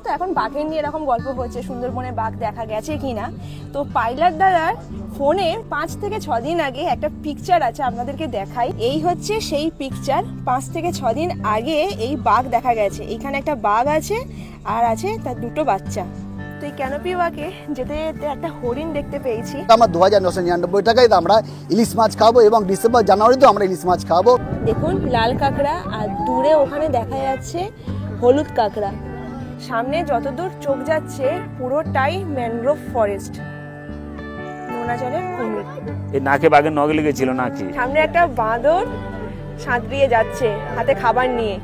তো এখন বাঘের নিয়ে এরকম গল্প হচ্ছে, সুন্দরবনে বাঘ দেখা গেছে কিনা। তো পাইলট দাদার ফোনে 5 থেকে 6 দিন আগে একটা পিকচার আছে, আপনাদেরকে দেখাই। এই হচ্ছে সেই পিকচার, 5 থেকে 6 দিন আগে এই বাঘ দেখা গেছে। এখানে একটা বাঘ আছে আর আছে তার 2টো বাচ্চা। তো এই ক্যানোপি ওয়াকে যেতে যেতে একটা হরিণ দেখতে পেয়েছি। আমার 2999 টাকায় আমরা ইলিশ মাছ খাবো এবং ডিসেম্বর জানুয়ারিতেও আমরা ইলিশ মাছ খাবো। দেখুন লাল কাঁকড়া, আর দূরে ওখানে দেখা যাচ্ছে হলুদ কাঁকড়া। সামনে যতদূর চোখ যাচ্ছে পুরোটাই ম্যানগ্রোভ ফরেস্ট, নোনা জলের কুমির। এই নাকে বাঘের নখ লেগেছিল নাকি। সামনে একটা বাঁদর সাঁতরিয়ে যাচ্ছে হাতে খাবার নিয়ে।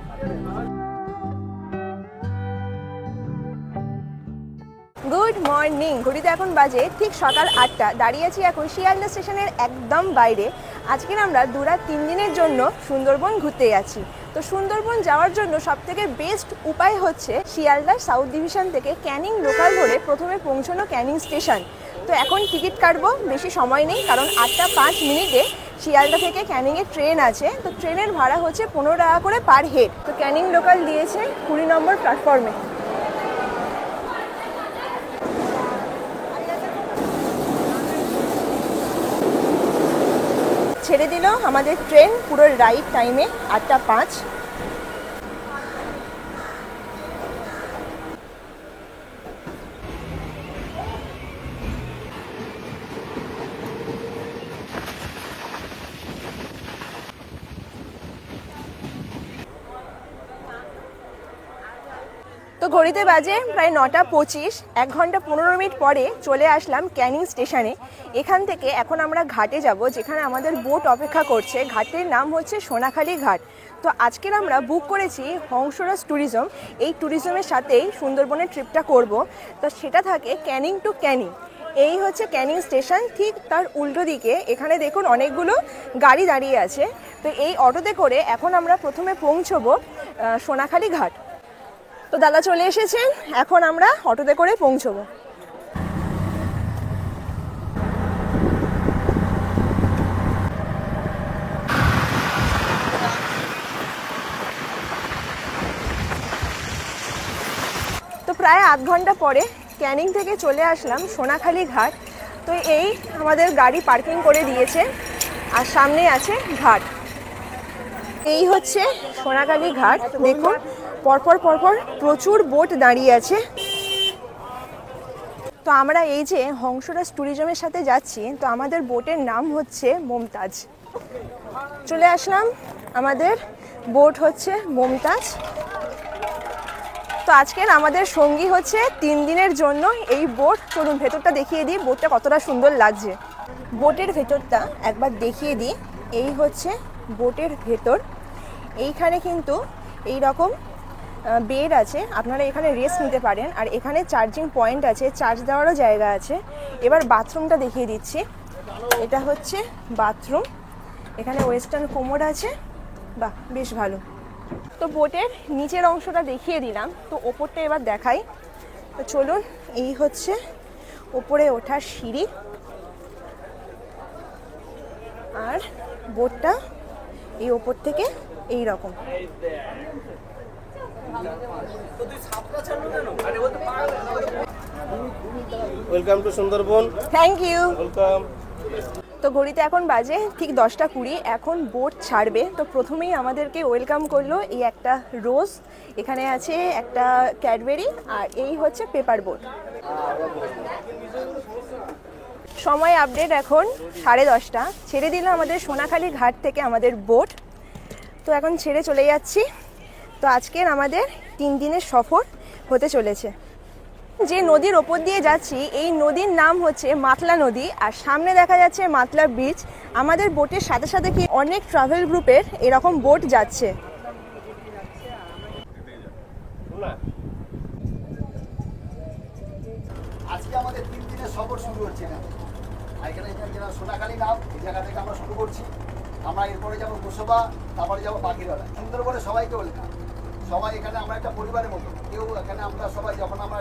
গুড মর্নিং, ঘড়িতে এখন বাজে ঠিক সকাল 8টা। দাঁড়িয়ে আছি এখন শিয়ালদা স্টেশনের একদম বাইরে। আজকে আমরা 2-3 দিনের জন্য সুন্দরবন ঘুরতে যাচ্ছি। তো সুন্দরবন যাওয়ার জন্য সবথেকে বেস্ট উপায় হচ্ছে শিয়ালদা সাউথ ডিভিশন থেকে ক্যানিং লোকাল ধরে প্রথমে পৌঁছানো ক্যানিং স্টেশন। তো এখন টিকিট কাটবো, বেশি সময় নেই, কারণ 8টা 5 মিনিটে শিয়ালদা থেকে ক্যানিংয়ের ট্রেন আছে। তো ট্রেনের ভাড়া হচ্ছে 15 টাকা করে পার হেড। তো ক্যানিং লোকাল দিয়েছে 20 নম্বর প্ল্যাটফর্মে। ছেড়ে দিল আমাদের ট্রেন পুরো রাইট টাইমে 8টা 5। তো ঘড়িতে বাজে প্রায় 9টা 25। 1 ঘন্টা 15 মিনিট পরে চলে আসলাম ক্যানিং স্টেশনে। এখান থেকে এখন আমরা ঘাটে যাব, যেখানে আমাদের বোট অপেক্ষা করছে। ঘাটের নাম হচ্ছে সোনাখালি ঘাট। তো আজকের আমরা বুক করেছি হংসরাজ ট্যুরিজম। এই ট্যুরিজমের সাথেই সুন্দরবনের ট্রিপটা করব। তো সেটা থাকে ক্যানিং টু ক্যানিং। এই হচ্ছে ক্যানিং স্টেশন, ঠিক তার উল্টো দিকে এখানে দেখুন অনেকগুলো গাড়ি দাঁড়িয়ে আছে। তো এই অটোতে করে এখন আমরা প্রথমে পৌঁছবো সোনাখালি ঘাট। তো দাদা চলে এসেছেন, এখন আমরা অটোতে করে পৌঁছবো। তো প্রায় আধ ঘন্টা পরে ক্যানিং থেকে চলে আসলাম সোনাখালি ঘাট। তো এই আমাদের গাড়ি পার্কিং করে দিয়েছে আর সামনে আছে ঘাট। এই হচ্ছে সোনাখালি ঘাট। দেখুন পরপর পরপর প্রচুর বোট দাঁড়িয়ে আছে। তো আমরা এই যে হংসরাজ ট্যুরিজমের সাথে যাচ্ছি, তো আমাদের বোটের নাম হচ্ছে মমতাজ। চলে আসলাম, আমাদের বোট হচ্ছে মমতাজ। তো আজকের আমাদের সঙ্গী হচ্ছে 3 দিনের জন্য এই বোট। চলুন ভেতরটা দেখিয়ে দিই, বোটটা কতটা সুন্দর লাগছে। বোটের ভেতরটা একবার দেখিয়ে দিই। এই হচ্ছে বোটের ভেতর। এইখানে কিন্তু এই রকম বেড আছে, আপনারা এখানে রেস্ট নিতে পারেন। আর এখানে চার্জিং পয়েন্ট আছে, চার্জ দেওয়ারও জায়গা আছে। এবার বাথরুমটা দেখিয়ে দিচ্ছি। এটা হচ্ছে বাথরুম, এখানে ওয়েস্টার্ন কোমোড আছে। বাহ, বেশ ভালো। তো বোটের নিচের অংশটা দেখিয়ে দিলাম, তো ওপরটা এবার দেখাই। তো চলুন, এই হচ্ছে ওপরে ওঠার সিঁড়ি। আর বোটটা এই ওপর থেকে এই রকম। Welcome to Sundarban. Thank you. Welcome. তো ঘড়িতে এখন বাজে ঠিক 10টা 20। এখন বোট ছাড়বে। তো প্রথমেই আমাদেরকে ওয়েলকাম করলো এই একটা রোজ, এখানে আছে একটা ক্যাডবেরি, আর এই হচ্ছে পেপার বোট। সময় আপডেট এখন 10:30। ছেড়ে দিল আমাদের সোনাখালি ঘাট থেকে আমাদের বোট। তো এখন ছেড়ে চলে যাচ্ছি। তো আজকের আমাদের 3 দিনের সফর হতে চলেছে। যে নদীর ওপর দিয়ে যাচ্ছি, এই নদীর নাম হচ্ছে মাতলা নদী, আর সামনে দেখা যাচ্ছে মাতলা বিচ। আমাদের বোটের সাথে সাথে কি অনেক ট্রাভেল গ্রুপের এরকম বোট যাচ্ছে। আজকে আমাদের 3 দিনের সফর শুরু হচ্ছে না। এখানে যেটা সোনাখালি নাম, এই জায়গা থেকে আমরা শুরু করছি। আমরা এরপরে যাবো গোসবা, তারপরে যাবো পাখিরালয়। সুন্দরবনে সবাইকে ওয়েলকাম। সবাই এখানে আমরা একটা পরিবারের মতো। কেউ এখানে আমরা সবাই যখন আমরা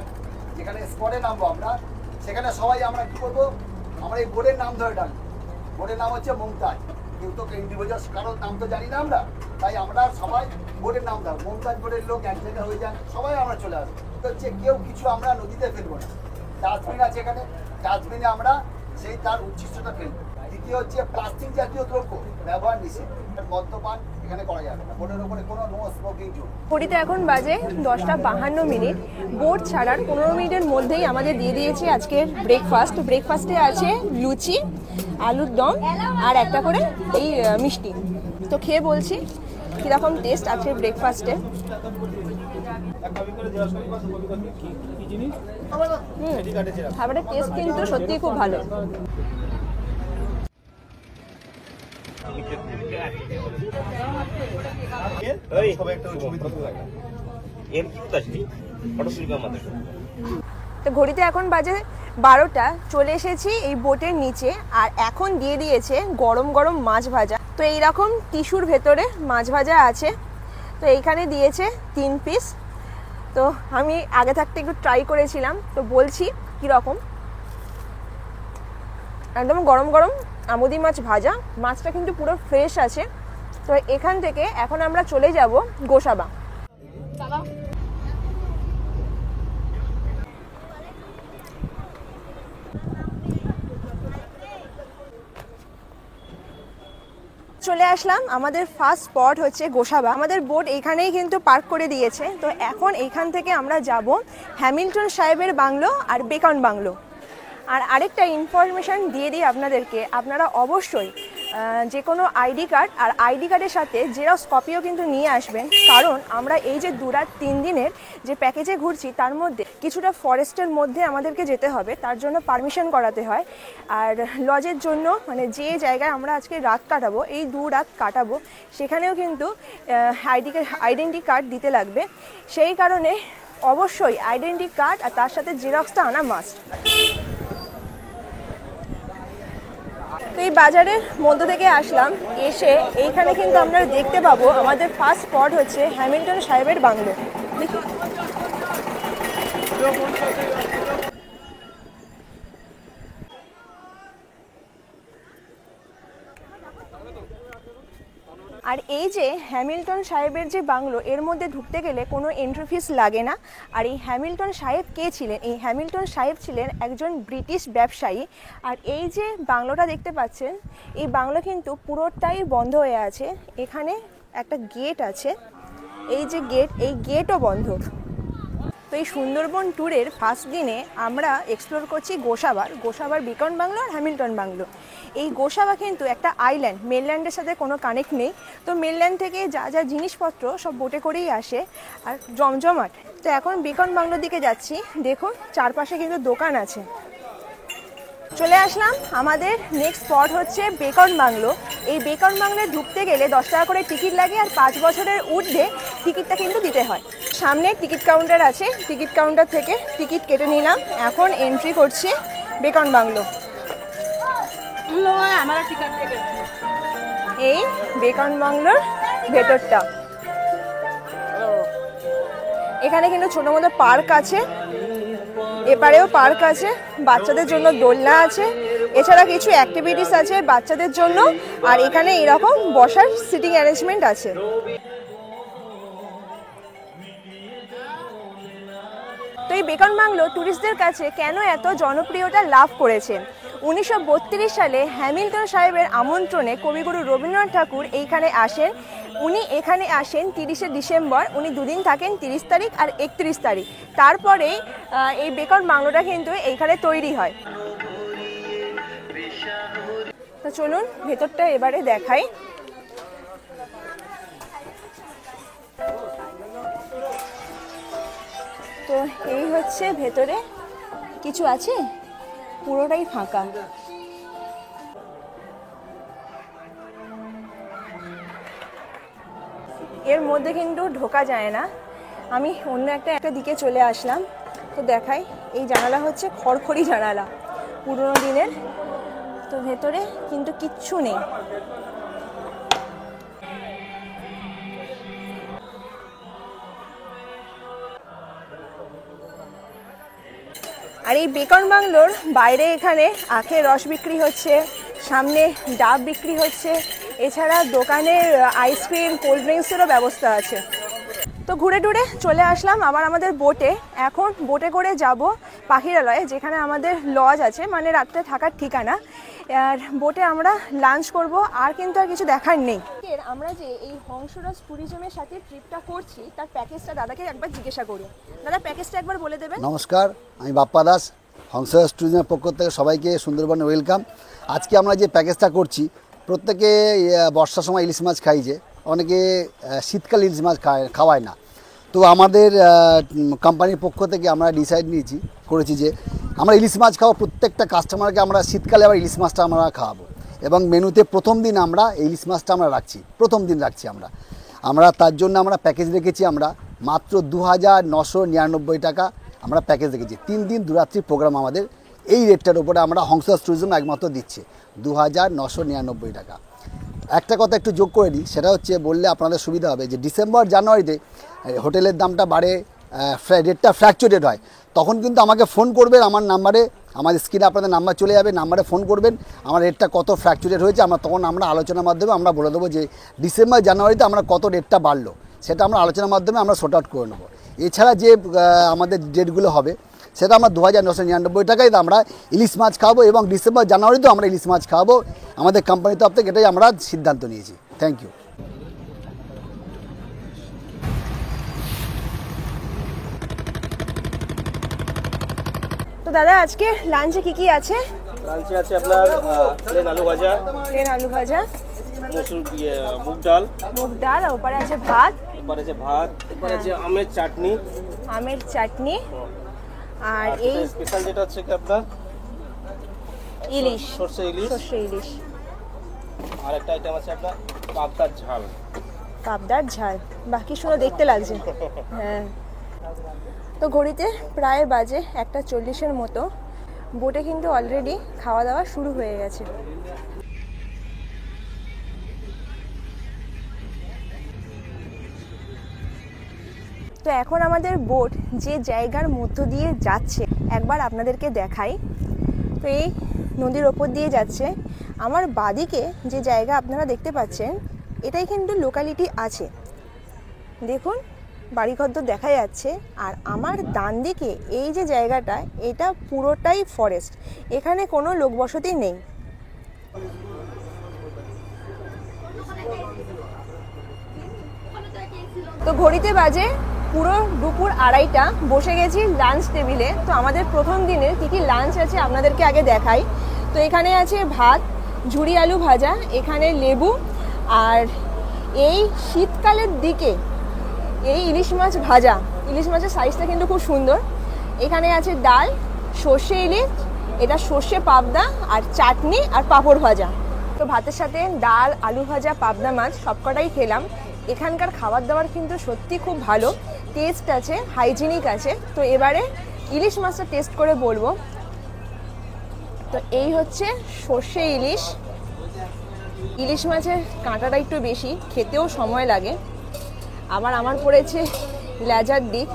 যেখানে স্পটে নামবো আমরা, সেখানে সবাই আমরা কী করবো, আমরা এই বোর্ডের নাম ধরে ডাকবো। বোর্ডের নাম হচ্ছে মমতাজ। কেউ তো ইন্ডিভিজুয়াল কারোর নাম তো জানি না আমরা, তাই আমরা সবাই বোর্ডের নাম ধরবো। মমতাজ বোর্ডের লোক এক জায়গায় হয়ে যান, সবাই আমরা চলে আসবো। প্রথমত হচ্ছে কেউ কিছু আমরা নদীতে ফেলবো না, ডাস্টবিন আছে এখানে, ডাস্টবিনে আমরা সেই তার উচ্ছিষ্টটা ফেলবো। দ্বিতীয় হচ্ছে প্লাস্টিক জাতীয় দ্রব্য ব্যবহার নিষেধ, মদ্যপান এখানে করা যাবে না, বোটের উপরে কোনো নো স্মোকিং জোন। ঘড়িতে এখন বাজে 10:52। বোট ছাড়ার 15 মিনিটের মধ্যেই আমাদের দিয়ে দিয়েছে আজকের ব্রেকফাস্ট। ব্রেকফাস্টে আছে লুচি, আলুর দম আর একটা করে এই মিষ্টি। তো খেয়ে বলছি কীরকম টেস্ট আজকের ব্রেকফাস্টে। খাবারের টেস্ট কিন্তু সত্যিই খুব ভালো। তো ঘড়িতে এখন বাজে 12টা, চলে এসেছি এই বোটের নিচে আর এখন দিয়ে দিয়েছে গরম গরম মাছ ভাজা। তো এইরকম টিস্যুর ভেতরে মাছ ভাজা আছে, তো এইখানে দিয়েছে 3 পিস। তো আমি আগে থাকতে একটু ট্রাই করেছিলাম, তো বলছি কীরকম। একদম গরম গরম আমুদি মাছ ভাজা, মাছটা কিন্তু পুরো ফ্রেশ আছে। তো এখান থেকে এখন আমরা চলে যাব গোসাবা। চলে আসলাম, আমাদের ফার্স্ট স্পট হচ্ছে গোসাবা। আমাদের বোট এইখানেই কিন্তু পার্ক করে দিয়েছে। তো এখন এইখান থেকে আমরা যাব হ্যামিল্টন সাহেবের বাংলো আর বেকন বাংলো। আর আরেকটা ইনফরমেশান দিয়ে দিই আপনাদেরকে, আপনারা অবশ্যই যে কোনো আইডি কার্ড আর আইডি কার্ডের সাথে জেরক্স কপিও কিন্তু নিয়ে আসবেন, কারণ আমরা এই যে 2 রাত 3 দিনের যে প্যাকেজে ঘুরছি তার মধ্যে কিছুটা ফরেস্টের মধ্যে আমাদেরকে যেতে হবে, তার জন্য পারমিশন করাতে হয়। আর লজের জন্য মানে যে জায়গায় আমরা আজকে রাত কাটাবো, এই 2 রাত কাটাবো, সেখানেও কিন্তু আইডেন্টি কার্ড দিতে লাগবে। সেই কারণে অবশ্যই আইডেন্টি কার্ড আর তার সাথে জেরক্সটা আনা মাস্ট। তো এই বাজারের মধ্য থেকে আসলাম, এসে এইখানে কিন্তু আমরা দেখতে পাবো আমাদের ফার্স্ট স্পট হচ্ছে হ্যামিল্টন সাহেবের বাংলো। আর এই যে হ্যামিল্টন সাহেবের যে বাংলো, এর মধ্যে ঢুকতে গেলে কোনো এন্ট্রি ফিস লাগে না। আর এই হ্যামিল্টন সাহেব কে ছিলেন? এই হ্যামিল্টন সাহেব ছিলেন একজন ব্রিটিশ ব্যবসায়ী। আর এই যে বাংলোটা দেখতে পাচ্ছেন, এই বাংলো কিন্তু পুরোটাই বন্ধ হয়ে আছে। এখানে একটা গেট আছে, এই যে গেট, এই গেটও বন্ধ। তো এই সুন্দরবন ট্যুরের ফার্স্ট দিনে আমরা এক্সপ্লোর করছি গোসাবার বেকন বাংলো আর হ্যামিল্টন বাংলো। এই গোসাবা কিন্তু একটা আইল্যান্ড, মেনল্যান্ডের সাথে কোনো কানেক্ট নেই। তো মেনল্যান্ড থেকে যা যা জিনিসপত্র সব বোটে করেই আসে, আর জমজমাট। তো এখন বেকন বাংলোর দিকে যাচ্ছি, দেখুন চারপাশে কিন্তু দোকান আছে। চলে আসলাম, আমাদের নেক্সট স্পট হচ্ছে বেকন বাংলো। এই বেকন বাংলোয় ঢুকতে গেলে 10 টাকা করে টিকিট লাগে, আর 5 বছরের ঊর্ধ্বে টিকিটটা কিন্তু দিতে হয়। সামনে টিকিট কাউন্টার আছে, টিকিট কাউন্টার থেকে টিকিট কেটে নিলাম। এখন এন্ট্রি করছি বেকন বাংলো। এই বেকন বাংলোর ভেতরটা, এখানে কিন্তু ছোটো মতো পার্ক আছে, এপারেও পার্ক আছে, বাচ্চাদের জন্য দোলনা আছে, এছাড়া কিছু অ্যাক্টিভিটিস আছে বাচ্চাদের জন্য। আর এখানে এরকম বসার সিটিং অ্যারেঞ্জমেন্ট আছে। তো এই বেকন বাংলো ট্যুরিস্টদের কাছে কেন এত জনপ্রিয়তা লাভ করেছে? 1932 সালে হ্যামিল্টন সাহেবের আমন্ত্রণে কবিগুরু রবীন্দ্রনাথ ঠাকুর এইখানে আসেন। উনি এখানে আসেন 30শে ডিসেম্বর, উনি 2 দিন থাকেন, 30 তারিখ আর 31 তারিখ। তারপরে এই বেকন বাংলোটা কিন্তু এইখানে তৈরি হয়। তো চলুন ভেতরটা এবারে দেখাই। তো এই হচ্ছে ভেতরে, কিছু আছে, পুরোটাই ফাঁকা। এর মধ্যে কিন্তু ঢোকা যায় না। আমি অন্য একটা দিকে চলে আসলাম। তো দেখাই, এই জানালা হচ্ছে খড়খড়ি জানালা, পুরোনো দিনের। তো ভেতরে কিন্তু কিচ্ছু নেই। আর এই বেকন বাংলোর বাইরে এখানে আখের রস বিক্রি হচ্ছে, সামনে ডাব বিক্রি হচ্ছে, এছাড়া দোকানে আইসক্রিম, কোল্ড ড্রিঙ্কসেরও ব্যবস্থা আছে। তো ঘুরে টুরে চলে আসলাম আবার আমাদের বোটে। এখন বোটে করে যাব পাখিরালয়ে, যেখানে আমাদের লজ আছে, মানে রাত্রে থাকার ঠিকানা। আর বোটে আমরা লাঞ্চ করব, আর কিন্তু আর কিছু দেখার নেই। আমরা যে এই হংসরাজ ট্যুরিজমের সাথে ট্রিপটা করছি, তার প্যাকেজটা দাদাকে একবার জিজ্ঞাসা করি। দাদা, প্যাকেজটা একবার বলে দেবেন। নমস্কার, আমি বাপ্পা দাস, হংসরাজ ট্যুরিজমের পক্ষ থেকে সবাইকে সুন্দরবনে ওয়েলকাম। আজকে আমরা যে প্যাকেজটা করছি, প্রত্যেকে বর্ষার সময় ইলিশ মাছ খাই, যে অনেকে শীতকাল ইলিশ মাছ খাওয়ায় না। তো আমাদের কোম্পানির পক্ষ থেকে আমরা ডিসাইড করেছি যে আমরা ইলিশ মাছ খাওয়া প্রত্যেকটা কাস্টমারকে আমরা শীতকালে আবার ইলিশ মাছটা আমরা খাওয়াবো। এবং মেনুতে প্রথম দিন আমরা ইলিশ মাছটা আমরা রাখছি, প্রথম দিন রাখছি আমরা তার জন্য আমরা প্যাকেজ রেখেছি আমরা মাত্র 2999 টাকা আমরা প্যাকেজ রেখেছি। 3 দিন 2 রাত্রি প্রোগ্রাম আমাদের এই রেটটার উপরে আমরা হংসরাজ ট্যুরিজম একমাত্র দিচ্ছে 2999 টাকা। একটা কথা একটু যোগ করে দিই, সেটা হচ্ছে বললে আপনাদের সুবিধা হবে, যে ডিসেম্বর জানুয়ারিতে হোটেলের দামটা বাড়ে, রেটটা ফ্ল্যাকচুয়েটেড হয়, তখন কিন্তু আমাকে ফোন করবেন আমার নাম্বারে, আমাদের স্ক্রিনে আপনাদের নাম্বার চলে যাবে, নাম্বারে ফোন করবেন, আমার রেটটা কত ফ্ল্যাকচুয়েটেড হয়েছে তখন আমরা আলোচনার মাধ্যমে আমরা বলে দেবো যে ডিসেম্বর জানুয়ারিতে আমরা কত রেটটা বাড়লো, সেটা আমরা আলোচনার মাধ্যমে আমরা শর্ট আউট করে নেবো। এছাড়া যে আমাদের ডেটগুলো হবে সেটা আমরা 2999 টাকায় আমরা ইলিশ মাছ খাওয়াবো, এবং ডিসেম্বর জানুয়ারিতেও আমরা ইলিশ মাছ খাওয়াবো। আমাদের কোম্পানির তরফ থেকে এটাই আমরা সিদ্ধান্ত নিয়েছি। Thank you. তো দাদা, আজকে লাঞ্চে কি আছে? লাঞ্চে আছে আপনার প্লেন আলু ভাজা, মুগ ডাল, আর ওপরে আছে ভাত, এরপরে আছে আমের চাটনি, আর এই স্পেশাল যেটা হচ্ছে কি আপনার ইলিশ, সরষে ইলিশ, আর একটা আইটেম আছে আপনার পাবদার ঝাল। বাকি শুনে দেখতে লাগছে। হ্যাঁ, তো ঘড়িতে প্রায় বাজে 1:40 মতো। বোটে কিন্তু অলরেডি খাওয়া দাওয়া শুরু হয়ে গেছে। তো এখন আমাদের বোট যে জায়গার মধ্য দিয়ে যাচ্ছে একবার আপনাদেরকে দেখাই। তো এই নদীর ওপর দিয়ে যাচ্ছে। আমার বাদিকে যে জায়গা আপনারা দেখতে পাচ্ছেন, এটাই কিন্তু লোকালিটি আছে, দেখুন বাড়িঘর তো দেখা যাচ্ছে। আর আমার ডান দিকে এই যে জায়গাটা, এটা পুরোটাই ফরেস্ট, এখানে কোনো লোকবসতি নেই। তো ঘড়িতে বাজে পুরো দুপুর 2:30, বসে গেছি লাঞ্চ টেবিলে। তো আমাদের প্রথম দিনের কী কী লাঞ্চ আছে আপনাদেরকে আগে দেখাই। তো এখানে আছে ভাত, ঝুরি আলু ভাজা, এখানে লেবু, আর এই শীতকালের দিকে এই ইলিশ মাছ ভাজা। ইলিশ মাছের সাইজটা কিন্তু খুব সুন্দর। এখানে আছে ডাল, সর্ষে ইলিশ, এটা সর্ষে পাবদা, আর চাটনি আর পাঁপড় ভাজা। তো ভাতের সাথে ডাল, আলু ভাজা, পাবদা মাছ সবকটাই খেলাম। এখানকার খাবার দাবার কিন্তু সত্যি খুব ভালো, টেস্ট আছে, হাইজিনিক আছে। তো এবারে ইলিশ মাছটা টেস্ট করে বলবো। তো এই হচ্ছে সর্ষে ইলিশ। ইলিশ মাছের কাঁটাটা একটু বেশি, খেতেও সময় লাগে। আবার আমার পড়েছে লেজার দিক,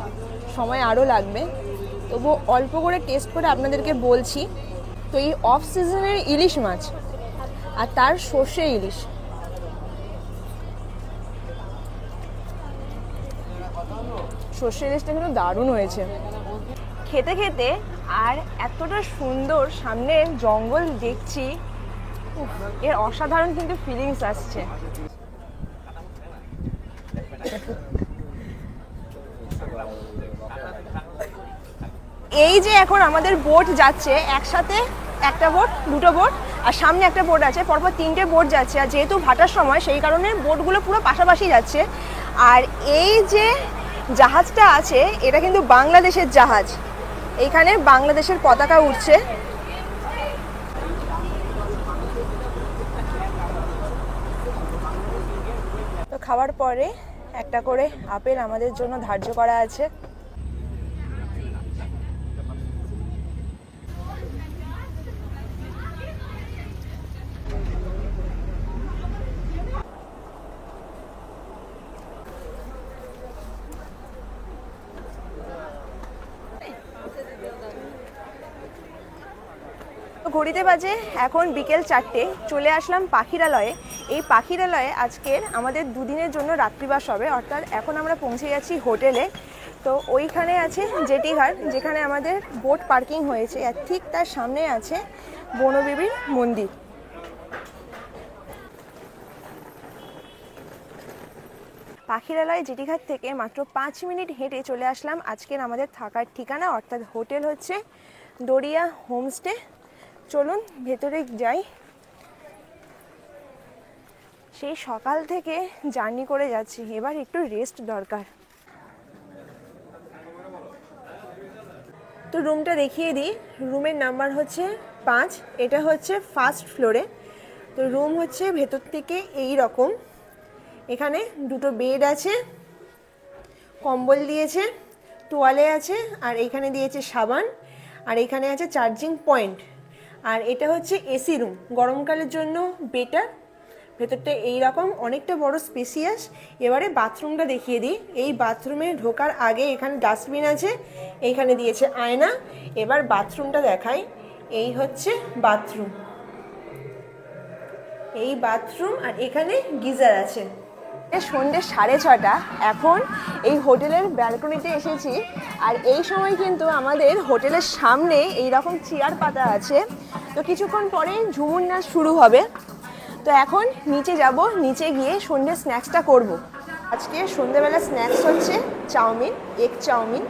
সময় আরও লাগবে, তবু অল্প করে টেস্ট করে আপনাদেরকে বলছি। তো এই অফ সিজনের ইলিশ মাছ আর তার সর্ষে ইলিশ, সর্ষে ইলিশটা কিন্তু দারুণ হয়েছে খেতে খেতে। আর এতটা সুন্দর সামনে জঙ্গল দেখছি, এর অসাধারণ কিন্তু ফিলিংস আসছে। এই যে এখন আমাদের বোট যাচ্ছে, একসাথে একটা বোট, দুটো বোট, আর সামনে একটা বোট আছে, পরপর 3টে বোট যাচ্ছে। আর যেহেতু ভাটার সময়, সেই কারণে বোটগুলো পুরো পাশাপাশি যাচ্ছে। আর এই যে জাহাজটা আছে, এটা কিন্তু বাংলাদেশের জাহাজ, এইখানে বাংলাদেশের পতাকা উঠছে। তো খাওয়ার পরে একটা করে আপেল আমাদের জন্য ধার্য করা আছে। ঘড়িতে বাজে এখন বিকেল 4টে। চলে আসলাম পাখিরালয়ে। এই পাখিরালয়ে আজকের আমাদের দুদিনের জন্য রাত্রিবাস হবে, অর্থাৎ এখন আমরা পৌঁছে যাচ্ছি হোটেলে। তো ওইখানে আছে জেটিঘাট, যেখানে আমাদের বোট পার্কিং হয়েছে, আর ঠিক তার সামনে আছে বনবিবির মন্দির। পাখিরালয় জেটিঘাট থেকে মাত্র 5 মিনিট হেঁটে চলে আসলাম আজকের আমাদের থাকার ঠিকানা, অর্থাৎ হোটেল হচ্ছে দরিয়া হোমস্টে। চলুন ভেতরে যাই। সেই সকাল থেকে জার্নি করে যাচ্ছি, এবার একটু রেস্ট দরকার। তো রুমটা দেখিয়ে দিই। রুমের নাম্বার হচ্ছে 5, এটা হচ্ছে ফার্স্ট ফ্লোরে। তো রুম হচ্ছে ভেতর থেকে এই রকম। এখানে দুটো বেড আছে, কম্বল দিয়েছে, তোয়ালে আছে, আর এখানে দিয়েছে সাবান, আর এখানে আছে চার্জিং পয়েন্ট। আর এটা হচ্ছে এসি রুম, গরমকালের জন্য বেটার। ভেতরটা এইরকম, অনেকটা বড় স্পেসিয়াস। এবারে বাথরুমটা দেখিয়ে দিই। এই বাথরুমে ঢোকার আগে এখানে ডাস্টবিন আছে, এইখানে দিয়েছে আয়না। এবার বাথরুমটা দেখাই। এই হচ্ছে বাথরুম, এই বাথরুম, আর এখানে গিজার আছে। সন্ধ্যে 6:30, এখন এই হোটেলের ব্যালকনিতে এসেছি। আর এই সময় কিন্তু আমাদের হোটেলের সামনে এই রকম চেয়ার পাতা আছে। তো কিছুক্ষণ পরে ঝুমুর নাচ শুরু হবে। তো এখন নিচে যাব, নিচে গিয়ে সন্ধ্যে স্ন্যাক্সটা করব। আজকে সন্ধ্যেবেলা স্ন্যাক্স হচ্ছে চাউমিন, এগ চাউমিন।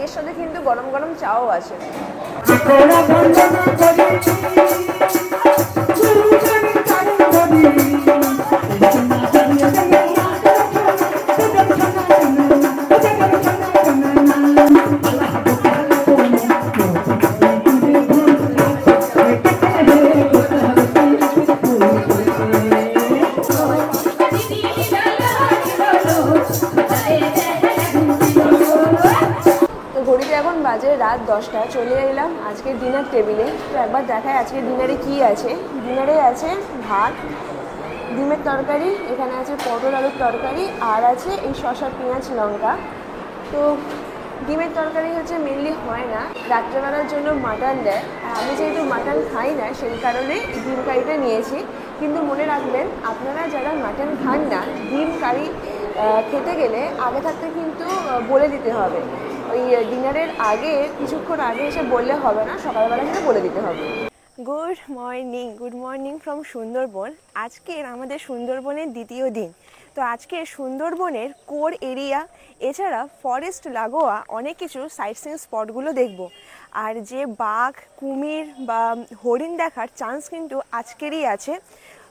এর সাথে কিন্তু গরম গরম চাও আছে। বাজে রাত 10টা, চলে এলাম আজকের ডিনার টেবিলে। তো একবার দেখায় আজকের ডিনারে কি আছে। ডিনারে আছে ভাত, ডিমের তরকারি, এখানে আছে পটল আলুর তরকারি, আর আছে এই শসা পেঁয়াজ লঙ্কা। তো ডিমের তরকারি হচ্ছে মেনলি হয় না, রাত্রেবেলার জন্য মাটন দেয়। আর আমি যেহেতু মাটন খাই না, সেই কারণে ডিম কারিটা নিয়েছি। কিন্তু মনে রাখবেন, আপনারা যারা মাটন খান না, ডিম কারি খেতে গেলে আগে থাকতে কিন্তু বলে দিতে হবে। ওই ডিনারের আগে কিছুক্ষণ আগে এসে বললে হবে না, সকালবেলা এসে বলে দিতে হবে। Good morning from Sundarban. আজকের আমাদের সুন্দরবনের দ্বিতীয় দিন। তো আজকে সুন্দরবনের কোর এরিয়া এছাড়া ফরেস্ট লাগোয়া অনেক কিছু সাইট সিইং স্পটগুলো দেখব। আর যে বাঘ, কুমির বা হরিণ দেখার চান্স কিন্তু আজকেরই আছে।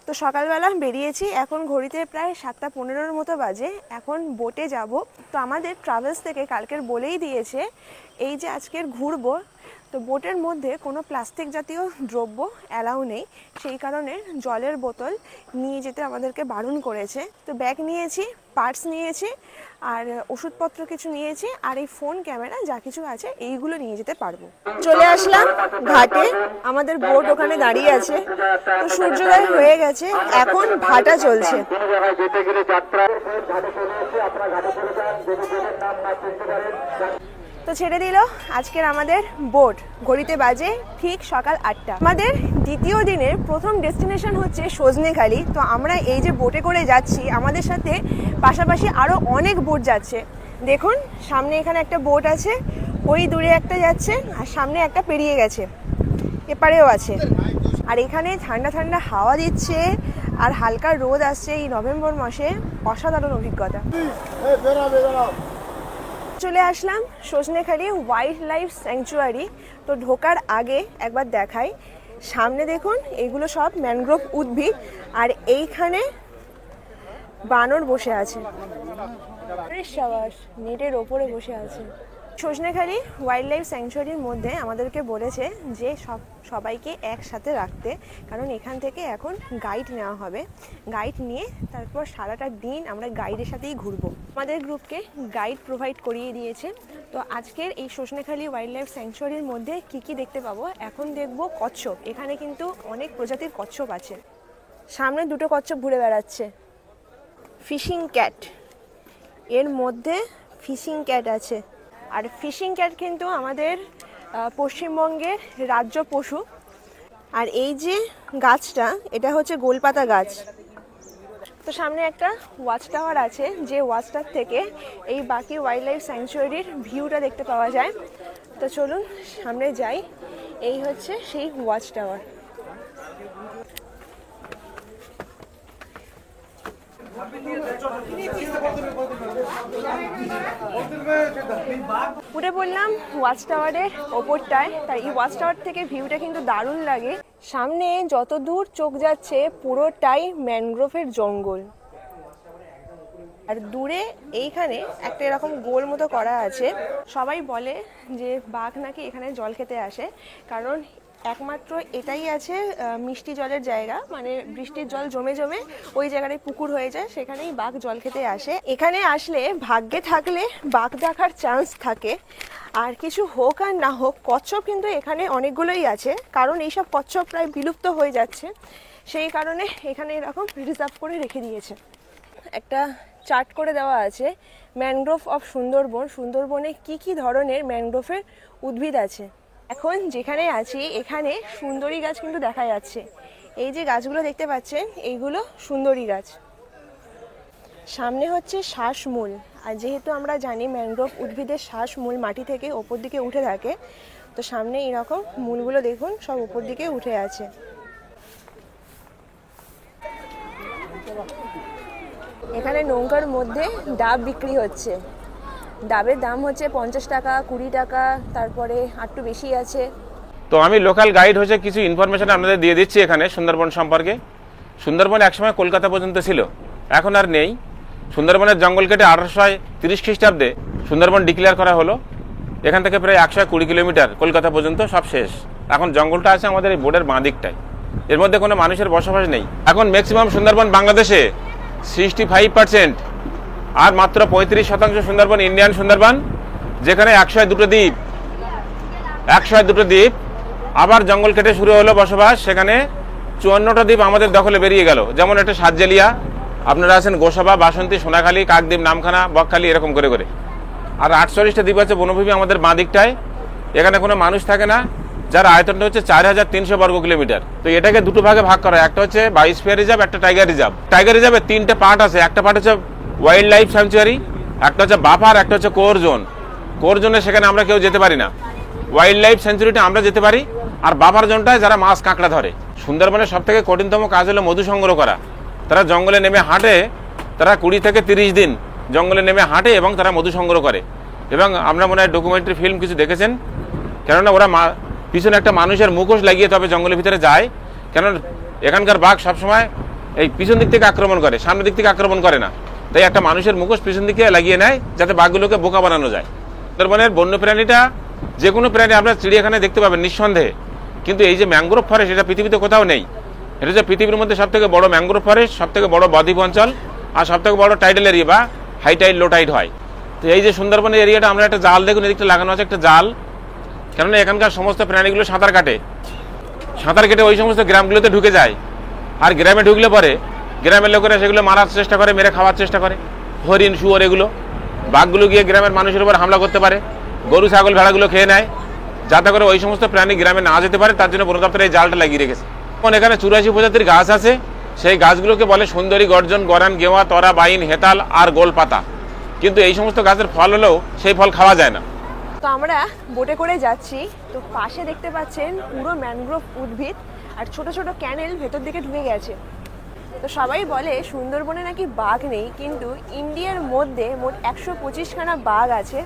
তো সকালবেলা বেরিয়েছি, এখন ঘড়িতে প্রায় 7:15 মতো বাজে। এখন বোটে যাব। তো আমাদের ট্রাভেলস থেকে কালকের বলেই দিয়েছে এই যে আজকের ঘুরবো, তো বোটের মধ্যে কোনো প্লাস্টিক জাতীয় দ্রব্য অ্যালাউ নেই। সেই কারণে জলের বোতল নিয়ে যেতে আমাদেরকে বারণ করেছে। তো ব্যাগ নিয়েছি, পার্স নিয়েছি, আর ওষুধপত্র কিছু নিয়েছি, আর এই ফোন, ক্যামেরা যা কিছু আছে এইগুলো নিয়ে যেতে পারবো। চলে আসলাম ঘাটে, আমাদের বোট ওখানে দাঁড়িয়ে আছে। তো সূর্যোদয় হয়ে গেছে, এখন ভাটা চলছে। তো ছেড়ে দিল আজকের আমাদের বোট। ঘড়িতে বাজে ঠিক সকাল 8টা। আমাদের দ্বিতীয় দিনের প্রথম ডেস্টিনেশন হচ্ছে সজনেখালি। তো আমরা এই যে বোটে করে যাচ্ছি, আমাদের সাথে পাশাপাশি আরও অনেক বোট যাচ্ছে। দেখুন সামনে এখানে একটা বোট আছে, ওই দূরে একটা যাচ্ছে, আর সামনে একটা পেরিয়ে গেছে, এপারেও আছে। আর এখানে ঠান্ডা ঠান্ডা হাওয়া দিচ্ছে, আর হালকা রোদ আসছে এই নভেম্বর মাসে। অসাধারণ অভিজ্ঞতা। চলে আসলাম সজনেখালি ওয়াইল্ড লাইফ স্যাংচুয়ারি। তো ঢোকার আগে একবার দেখাই, সামনে দেখুন এগুলো সব ম্যানগ্রোভ উদ্ভিদ, আর এইখানে বানর বসে আছে, নেটের ওপরে বসে আছে। সজনেখালি ওয়াইল্ড লাইফ স্যাংচুয়ারির মধ্যে আমাদেরকে বলেছে যে সবাইকে একসাথে রাখতে, কারণ এখান থেকে এখন গাইড নেওয়া হবে। গাইড নিয়ে তারপর সারাটা দিন আমরা গাইডের সাথেই ঘুরবো। আমাদের গ্রুপকে গাইড প্রোভাইড করিয়ে দিয়েছে। তো আজকের এই সজনেখালি ওয়াইল্ড লাইফ স্যাংচুয়ারির মধ্যে কি দেখতে পাবো, এখন দেখবো কচ্ছপ। এখানে কিন্তু অনেক প্রজাতির কচ্ছপ আছে। সামনে দুটো কচ্ছপ ঘুরে বেড়াচ্ছে। ফিশিং ক্যাট, এর মধ্যে ফিশিং ক্যাট আছে। আর ফিশিং ক্যাট কিন্তু আমাদের পশ্চিমবঙ্গের রাজ্য পশু। আর এই যে গাছটা, এটা হচ্ছে গোলপাতা গাছ। তো সামনে একটা ওয়াচ টাওয়ার আছে, যে ওয়াচটার থেকে এই বাকি ওয়াইল্ড লাইফ স্যাংচুয়ারির ভিউটা দেখতে পাওয়া যায়। তো চলুন সামনে যাই। এই হচ্ছে সেই ওয়াচ টাওয়ার। উঠে পড়লাম ওয়াচ টাওয়ারের ওপরটায়। তাই এই ওয়াচ টাওয়ার থেকে ভিউটা কিন্তু দারুণ লাগে। সামনে যত দূর চোখ যাচ্ছে পুরোটাই ম্যানগ্রোভের জঙ্গল। আর দূরে এইখানে একটা এরকম গোল মতো করা আছে। সবাই বলে যে বাঘ নাকি এখানে জল খেতে আসে, কারণ একমাত্র এটাই আছে মিষ্টি জলের জায়গা, মানে বৃষ্টির জল জমে জমে ওই জায়গাটায় পুকুর হয়ে যায়, সেখানেই বাঘ জল খেতে আসে। এখানে আসলে ভাগ্যে থাকলে বাঘ দেখার চান্স থাকে। আর কিছু হোক আর না হোক, কচ্ছপ কিন্তু এখানে অনেকগুলোই আছে, কারণ এইসব কচ্ছপ প্রায় বিলুপ্ত হয়ে যাচ্ছে, সেই কারণে এখানে এরকম রিজার্ভ করে রেখে দিয়েছে। একটা চার্ট করে দেওয়া আছে ম্যানগ্রোভ অফ সুন্দরবন, সুন্দরবনে কি কি ধরনের ম্যানগ্রোভের উদ্ভিদ আছে। এখন যেখানে আছি এখানে সুন্দরী গাছ কিন্তু দেখা যাচ্ছে। এই যে গাছগুলো দেখতে পাচ্ছেন এইগুলো সুন্দরী গাছ। সামনে হচ্ছে শ্বাসমূল। আর যেহেতু আমরা জানি ম্যানগ্রোভ উদ্ভিদের শ্বাসমূল মাটি থেকে ওপর দিকে উঠে থাকে, তো সামনে এরকম মূলগুলো দেখুন সব উপর দিকে উঠে আছে। এখানে নৌকার মধ্যে ডাব বিক্রি হচ্ছে। ডাবের দাম হচ্ছে 50 টাকা, 20 টাকা, তারপরে একটু বেশি আছে। তো আমি লোকাল গাইড হচ্ছে কিছু ইনফরমেশন আপনাদের দিয়ে দিচ্ছি এখানে সুন্দরবন সম্পর্কে। সুন্দরবন একসময় কলকাতা পর্যন্ত ছিল, এখন আর নেই। সুন্দরবনের জঙ্গল কেটে 1830 খ্রিস্টাব্দে সুন্দরবন ডিক্লেয়ার করা হলো। এখান থেকে প্রায় 120 কিলোমিটার কলকাতা পর্যন্ত সব শেষ। এখন জঙ্গলটা আছে আমাদের এই বোর্ডের বাঁ দিকটায়, এর মধ্যে কোনো মানুষের বসবাস নেই। এখন ম্যাক্সিমাম সুন্দরবন বাংলাদেশে 65%, আর মাত্র 35% সুন্দরবন ইন্ডিয়ান সুন্দরবন, যেখানে 102টো দ্বীপ। 102টো দ্বীপ আবার জঙ্গল কেটে শুরু হলো বসবাস। সেখানে 54টা দ্বীপ আমাদের দখলে বেরিয়ে গেল। যেমন একটা সাতজেলিয়া, আপনারা আছেন গোসাবা, বাসন্তী, সোনাখালী, কাকদ্বীপ, নামখানা, বকখালি, এরকম করে করে। আর 48টা দ্বীপ আছে বনভূমি আমাদের বাঁ দিকটায়, এখানে কোনো মানুষ থাকে না, যার আয়তনটা হচ্ছে 4300 বর্গ কিলোমিটার। তো এটাকে দুটো ভাগে ভাগ করা, একটা হচ্ছে বায়োস্ফিয়ার রিজার্ভ, একটা টাইগার রিজার্ভ। টাইগার রিজার্ভে 3টে পার্ট আছে। একটা পার্ট হচ্ছে ওয়াইল্ড লাইফ স্যাংচুয়ারি, একটা হচ্ছে বাফার, একটা হচ্ছে কোর জোন। কোর জোনে সেখানে আমরা কেউ যেতে পারি না। ওয়াইল্ড লাইফ স্যাংচুয়ারিতে আমরা যেতে পারি। আর বাফার জোনটায় যারা মাছ কাঁকড়া ধরে। সুন্দরবনের সব থেকে কঠিনতম কাজ হলো মধু সংগ্রহ করা। তারা জঙ্গলে নেমে হাঁটে, তারা 20 থেকে 30 দিন জঙ্গলে নেমে হাঁটে এবং তারা মধু সংগ্রহ করে। এবং আমরা মনে হয় ডকুমেন্টারি ফিল্ম কিছু দেখেছেন, কেননা ওরা পিছনে একটা মানুষের মুখোশ লাগিয়ে তবে জঙ্গলের ভিতরে যায়। কেন এখানকার বাঘ সবসময় এই পিছন দিক থেকে আক্রমণ করে, সামনের দিক থেকে আক্রমণ করে না। তাই একটা মানুষের মুখোশ পিছন দিকে লাগিয়ে নেয় যাতে বাঘগুলোকে বোকা বানানো যায়। সুন্দরবনের বন্য প্রাণীটা যে কোনো প্রাণী আপনার চিড়িয়াখানায় দেখতে পাবেন নিঃসন্দেহে, কিন্তু এই যে ম্যানগ্রোভ ফরেস্ট, এটা পৃথিবীতে কোথাও নেই। এটা হচ্ছে পৃথিবীর মধ্যে সব থেকে বড় ম্যানগ্রোভ ফরেস্ট, সব থেকে বড় বদ্বীপ অঞ্চল, আর সব থেকে বড় টাইডাল এরিয়া বা হাই টাইড লো টাইড হয়। তো এই যে সুন্দরবনের এরিয়াটা, আমরা একটা জাল দেখুন, এদিকটা লাগানো আছে একটা জাল, কেননা এখানকার সমস্ত প্রাণীগুলো সাঁতার কাটে। সাঁতার কেটে ওই সমস্ত গ্রামগুলোতে ঢুকে যায়। আর গ্রামে ঢুকলে পরে গ্রামের লোকেরা সেগুলো মারার চেষ্টা করে, মেরে খাওয়ার চেষ্টা করে। হরিণ, শুয়োর, এগুলো বাঘগুলো গিয়ে গ্রামের মানুষের উপর হামলা করতে পারে, গরু ছাগল ভেড়াগুলো খেয়ে নেয়। যাতে করে ওই সমস্ত প্রাণী গ্রামে না যেতে পারে, তার জন্য বন দপ্তর এই জালটা লাগিয়ে রেখেছে। এখন এখানে 84 প্রজাতির গাছ আছে। সেই গাছগুলোকে বলে সুন্দরী, গর্জন, গরান, গেওয়া, তরা, বাইন, হেতাল আর গোলপাতা। কিন্তু এই সমস্ত গাছের ফল হলেও সেই ফল খাওয়া যায় না। তো আমরা বোটে করে যাচ্ছি, তো পাশে দেখতে পাচ্ছেন পুরো ম্যানগ্রোভ উদ্ভিদ আর ছোট ছোট ক্যানেল ভেতর দিকে ঢুকে গেছে। তো সবাই বলে সুন্দরবনে নাকি বাঘ নেই, কিন্তু ইন্ডিয়ার মধ্যে মোট 125খানা বাঘ আছে।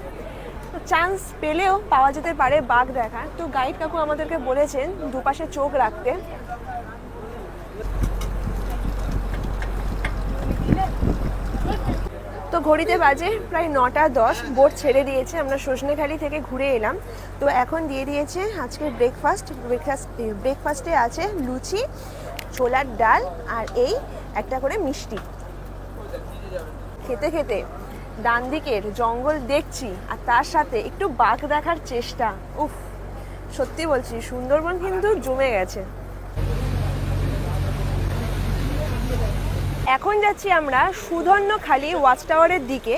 তো চান্স পেলেও পাওয়া যেতে পারে বাঘ দেখা। তো গাইড কাকু আমাদেরকে বলেছেন দুপাশে চোখ রাখতে। তো ঘড়িতে বাজে প্রায় 9টা 10, বোট ছেড়ে দিয়েছে। আমরা সজনেখালি থেকে ঘুরে এলাম। তো এখন দিয়ে দিয়েছে আজকের ব্রেকফাস্টে আছে লুচি, ছোলার ডাল আর এই একটা করে মিষ্টি। খেতে খেতে ডান দিকের জঙ্গল দেখছি আর তার সাথে একটু বাঘ দেখার চেষ্টা। উফ, সত্যি বলছি সুন্দরবন কিন্তু জমে গেছে। এখন যাচ্ছি আমরা সুধন্যখালি ওয়াচ টাওয়ারের দিকে।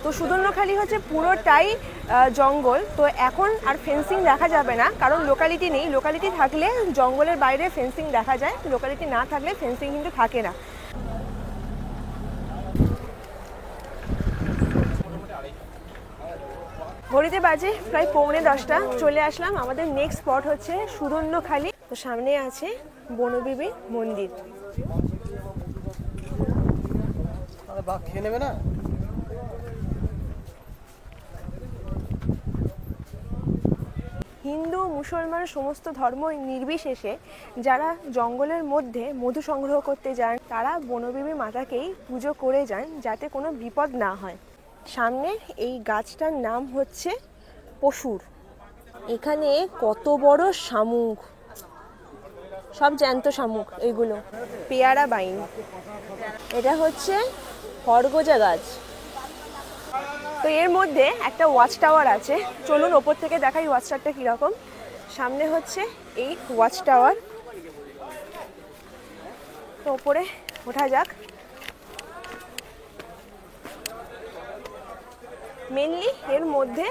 তো তো সুদর্ণখালি হচ্ছে পুরোটাই জঙ্গল। তো এখন আর ফেন্সিং দেখা যাবে না, কারণ লোকালিটি নেই। লোকালিটি থাকলে জঙ্গলের বাইরে ফেন্সিং দেখা যায়, লোকালিটি না থাকলে ফেন্সিং কিন্তু থাকে না। ঘড়িতে বাজে প্রায় 9:45, চলে আসলাম। আমাদের নেক্সট স্পট হচ্ছে সুদর্ণখালি। তো সামনে আছে বনবিবি মন্দির। খেয়ে নেবে না? হিন্দু মুসলমান সমস্ত ধর্ম নির্বিশেষে যারা জঙ্গলের মধ্যে মধু সংগ্রহ করতে যান তারা বনবিবি মাতাকেই পুজো করে যান, যাতে কোনো বিপদ না হয়। সামনে এই গাছটার নাম হচ্ছে পশুর। এখানে কত বড় শামুক, সব জ্যান্ত শামুক এগুলো। পেয়ারা বাইন, এটা হচ্ছে খরগোজা গাছ। তো এর মধ্যে একটা ওয়াচ টাওয়ার আছে, চলুন ওপর থেকে দেখাই ওয়াচ টাওয়ারটা কীরকম। সামনে হচ্ছে এই ওয়াচ টাওয়ার, তো ওপরে ওঠা যাক। মেনলি এর মধ্যে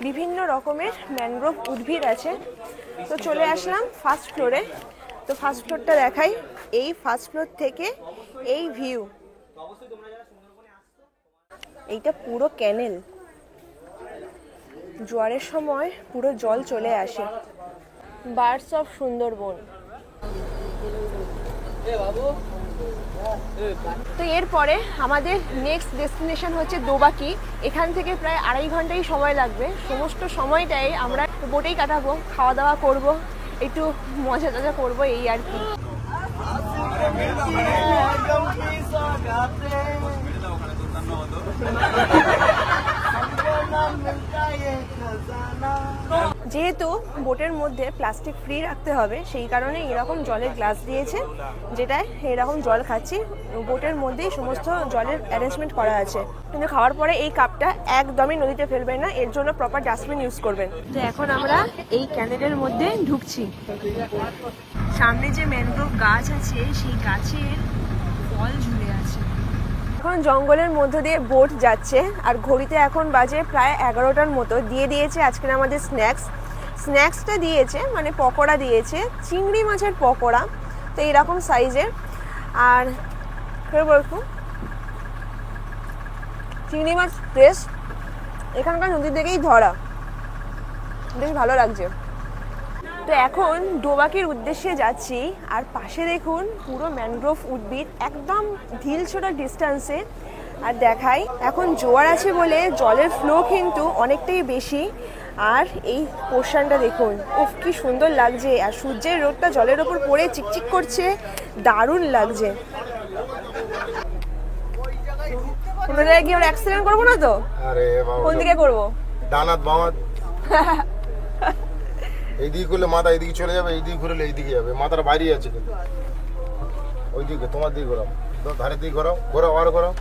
বিভিন্ন রকমের ম্যানগ্রোভ উদ্ভিদ আছে। তো চলে আসলাম ফার্স্ট ফ্লোরে। তো ফার্স্ট ফ্লোরটা দেখাই। এই ফার্স্ট ফ্লোর থেকে এই ভিউ, এইটা পুরো ক্যানেল। জোয়ারের সময় পুরো জল চলে আসে। Birds of Sundarban. তো এরপরে আমাদের নেক্সট ডেস্টিনেশন হচ্ছে দোবাকি। এখান থেকে প্রায় 2.5 ঘন্টাই সময় লাগবে। সমস্ত সময়টাই আমরা বোটেই কাটাবো, খাওয়া দাওয়া করব, একটু মজা টজা করবো, এই আর কি। যেহেতু বোটের মধ্যে প্লাস্টিক ফ্রি রাখতে হবে, সেই কারণে এরকম জলের গ্লাস দিয়েছে, যেটায় এরকম জল খাচ্ছি। বোটের মধ্যেই সমস্ত জলের অ্যারেঞ্জমেন্ট করা আছে। কিন্তু খাওয়ার পরে এই কাপটা একদমই নদীতে ফেলবেন না, এর জন্য প্রপার ডাস্টবিন ইউজ করবেন। তো এখন আমরা এই ক্যানেলের মধ্যে ঢুকছি। সামনে যে ম্যানগ্রোভ গাছ আছে, সেই গাছের ফল ঝুলে আছে। এখন জঙ্গলের মধ্য দিয়ে বোট যাচ্ছে, আর ঘড়িতে এখন বাজে প্রায় 11টার মতো। দিয়ে দিয়েছে আজকের আমাদের স্ন্যাক্সটা দিয়েছে, মানে পকোড়া দিয়েছে, চিংড়ি মাছের পকোড়া। তো এইরকম সাইজের। আর বলবো চিংড়ি মাছ ফ্রেশ, এখানকার নদীর দিকেই ধরা, বেশ ভালো লাগছে। তো এখন ডোবাকির উদ্দেশ্যে যাচ্ছি, আর পাশে দেখুন পুরো ম্যানগ্রোভ উদ্ভিদ একদম ঢিল ছোটা ডিস্টেন্সে। আর দেখাই, এখন জোয়ার আছে বলে জলের ফ্লো কিন্তু অনেকটাই বেশি। আর এই পোর্শনটা দেখুন, উফ কি সুন্দর লাগছে। আর সূর্যের রোদটা জলের ওপর পড়ে চিকচিক করছে, দারুণ লাগছে। কোনো জায়গায় গিয়ে অ্যাক্সিডেন্ট করবো না তো? আরে বাবা, কোন দিকে করবো? ডানাত বামাত এইদিকে করলে মাথা এইদিকে চলে যাবে, এইদিকে ঘুরলে এইদিকে যাবে। মাথার বাইরে আছে কিন্তু ওইদিকে, তোমার দিকে ঘোরাও, ধারের দিকে ঘোরাও, ঘোরাও, আরো ঘোরাও,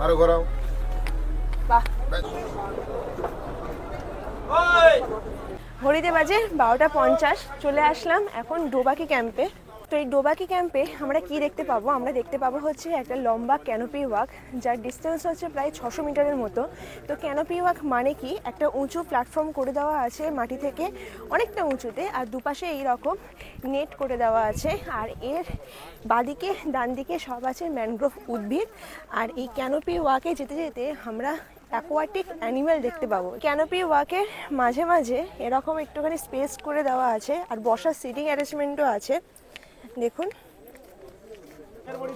আরো ঘোরাও। বাহ। ঘড়িতে বাজে 12:50, চলে আসলাম এখন ডোবাকি ক্যাম্পে। তো এই ডোবাকি ক্যাম্পে আমরা কি দেখতে পাবো? আমরা দেখতে পাবো হচ্ছে একটা লম্বা ক্যানোপি ওয়াক, যার ডিস্টেন্স হচ্ছে প্রায় 600 মিটারের মতো। তো ক্যানোপি ওয়াক মানে কি, একটা উঁচু প্ল্যাটফর্ম করে দেওয়া আছে মাটি থেকে অনেকটা উঁচুতে, আর দুপাশে এইরকম নেট করে দেওয়া আছে। আর এর বাদিকে ডান দিকে সব আছে ম্যানগ্রোভ উদ্ভিদ। আর এই ক্যানোপি ওয়াকে যেতে যেতে আমরা অ্যাকোয়াটিক অ্যানিমেল দেখতে পাবো। ক্যানোপি ওয়াকের মাঝে মাঝে এরকম একটুখানি স্পেস করে দেওয়া আছে, আর বসার সিটিং অ্যারেঞ্জমেন্টও আছে, দেখুন।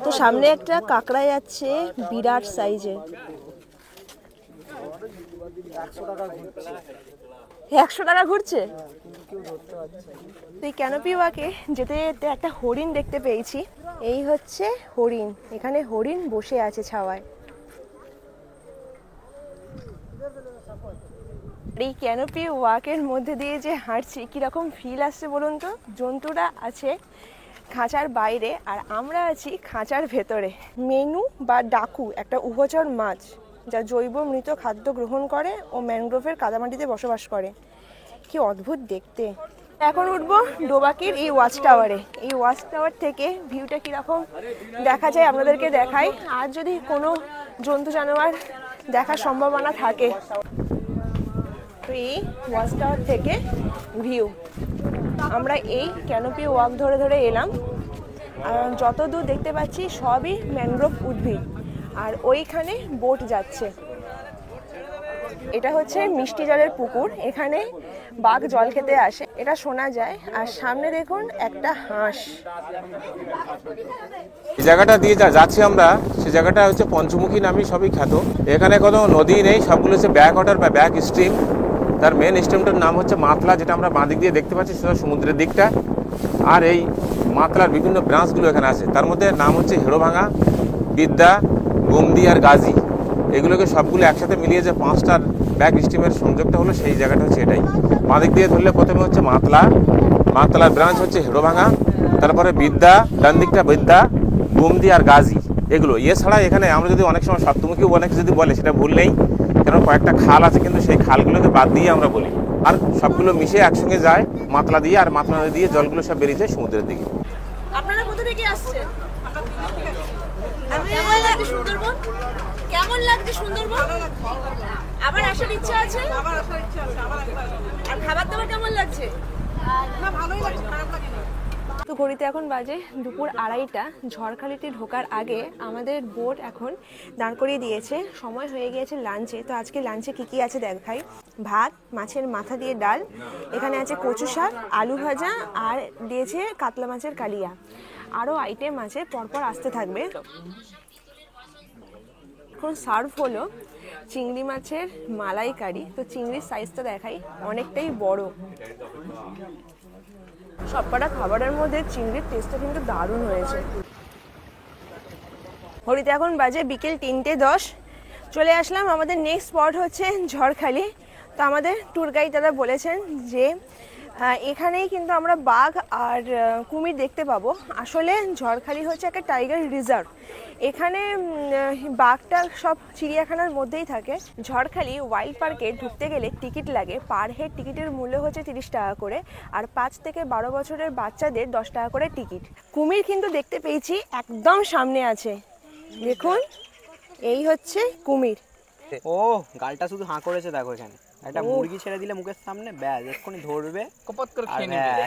তো সামনে একটা কাঁকড়া যাচ্ছে, বিরাট সাইজের। 100 টাকা ঘুরছে। তো এই ক্যানোপি ওয়াকে যেতে যেতে একটা হরিণ দেখতে পেয়েছি। এই হচ্ছে হরিণ, এখানে হরিণ বসে আছে ছাওয়ায়। এই ক্যানোপি ওয়াকের মধ্যে দিয়ে যে হাঁটছি, কীরকম ফিল আসছে বলুন তো। জন্তুরা আছে খাঁচার বাইরে, আর আমরা আছি খাঁচার ভেতরে। মেনু বা ডাকু একটা উভচর মাছ, যা জৈব মৃত খাদ্য গ্রহণ করে ও ম্যানগ্রোভের কাদামাটিতে বসবাস করে। কি অদ্ভুত দেখতে। এখন উঠবো ডোবাকির এই ওয়াচ টাওয়ারে। এই ওয়াচ টাওয়ার থেকে ভিউটা কীরকম দেখা যায় আপনাদেরকে দেখাই। আর যদি কোনো জন্তু জানোয়ার দেখার সম্ভাবনা থাকে। তো এই ওয়াচ টাওয়ার থেকে ভিউ, আমরা এই ক্যানোপি ওয়াক ধরে ধরে এলাম। আর যত দূর দেখতে পাচ্ছি সবই ম্যানগ্রোভ উদ্ভিদ, আর ওইখানে বোট যাচ্ছে। এটা হচ্ছে মিষ্টি জলের পুকুর, এখানে বাঘ জল খেতে আসে, এটা শোনা যায়। আর সামনে দেখুন একটা হাঁস। এই জায়গাটা দিয়ে যাচ্ছি আমরা, সেই জায়গাটা হচ্ছে পঞ্চমুখী নামে সবই খ্যাত। এখানে কোনো নদী নেই, সবগুলো হচ্ছে ব্যাক ওয়াটার বা ব্যাক স্ট্রিম। তার মেন স্ট্রিমটার নাম হচ্ছে মাতলা, যেটা আমরা বাঁ দিক দিয়ে দেখতে পাচ্ছি সেটা সমুদ্রের দিকটা। আর এই মাতলার বিভিন্ন ব্রাঞ্চগুলো এখানে আছে, তার মধ্যে নাম হচ্ছে হেড়োভাঙা, বিদ্যা, গোমদি আর গাজী। এগুলোকে সবগুলো একসাথে মিলিয়ে যে 5টার ব্যাক স্ট্রিমের সংযোগটা হলো, সেই জায়গাটা হচ্ছে এটাই। বাঁ দিক দিয়ে ধরলে প্রথমে হচ্ছে মাতলা, মাতলার ব্রাঞ্চ হচ্ছে হেড়োভাঙা, তারপরে বিদ্যা, ডান দিকটা বিদ্যা, গোমদি আর গাজী এগুলো। এছাড়া এখানে আমরা যদি অনেক সময় সপ্তমুখীও অনেক যদি বলে সেটা ভুল নেই, কারণ কয়েকটা খাল আছে, কিন্তু সেই খালগুলোকে বাদ দিয়ে আমরা বলি। আর সবগুলো মিশে একসঙ্গে যায় মাতলা দিয়ে, আর মাতলা নদী দিয়ে জলগুলো সব বেরিয়ে যায় সমুদ্রের দিকে। আপনারা কোথা থেকে আসছেন? কেমন লাগছে সুন্দরবন? কেমন লাগছে সুন্দরবন? আবার আসার ইচ্ছা আছে? আর খাবার দাবার কেমন লাগছে? না, ভালোই লাগছে, খারাপ লাগে না। তো ঘড়িতে এখন বাজে দুপুর 2:30। ঝড়খালিতে ঢোকার আগে আমাদের বোট এখন দাঁড় করিয়ে দিয়েছে, সময় হয়ে গিয়েছে লাঞ্চে। তো আজকে লাঞ্চে কি কি আছে দেখাই। ভাত, মাছের মাথা দিয়ে ডাল, এখানে আছে কচু শাক, আলু ভাজা, আর দিয়েছে কাতলা মাছের কালিয়া। আরও আইটেম আছে, পরপর আসতে থাকবে। এখন সার্ভ হলো চিংড়ি মাছের মালাইকারি। তো চিংড়ির সাইজটা দেখাই, অনেকটাই বড়। সবকটা খাবারের মধ্যে চিংড়ির টেস্টটা কিন্তু দারুণ হয়েছে। ঘড়িতে এখন বাজে বিকেল 3:10। চলে আসলাম, আমাদের নেক্সট স্পট হচ্ছে ঝড়খালি। তো আমাদের ট্যুর গাইড দাদা বলেছেন যে এখানেই কিন্তু আমরা বাঘ আর কুমির দেখতে পাবো। আসলে ঝড়খালি হচ্ছে একটা টাইগার রিজার্ভ, এখানে বাঘটা সব চিড়িয়াখানার মধ্যেই থাকে। ঝড়খালি ওয়াইল্ড পার্কে ঢুকতে গেলে টিকিট লাগে, পার হেড টিকিটের মূল্য হচ্ছে 30 টাকা করে, আর 5 থেকে 12 বছরের বাচ্চাদের 10 টাকা করে টিকিট। কুমির কিন্তু দেখতে পেয়েছি একদম সামনে আছে, দেখুন এই হচ্ছে কুমির। ও গালটা শুধু হাঁ করেছে, দেখো এখানে একটা মুরগি ছেড়ে দিলে মুখের সামনে, ব্যাস এক্ষুনি ধরবে, কপত করে খেয়ে নেবে।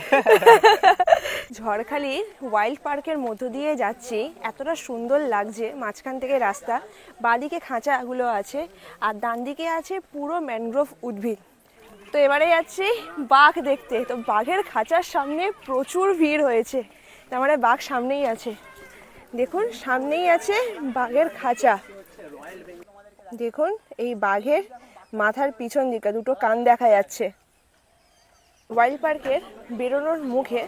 ঝড়খালি ওয়াইল্ড পার্কের মধ্য দিয়ে যাচ্ছি, এতটা সুন্দর লাগছে। মাঝখান থেকে রাস্তা, বাঁদিকে খাঁচাগুলো আছে, আর ডান দিকে আছে পুরো ম্যানগ্রোভ উদ্ভিদ। তো এবারে যাচ্ছি বাঘ দেখতে। তো বাঘের খাঁচার সামনে প্রচুর ভিড় হয়েছে, তার মানে বাঘ সামনেই আছে। দেখুন সামনেই আছে বাঘের খাঁচা। দেখুন এই বাঘের মাথার পিছন দিকে দুটো কান দেখা যাচ্ছে। ওয়াইল্ড পার্কের বেরোনোর মুখে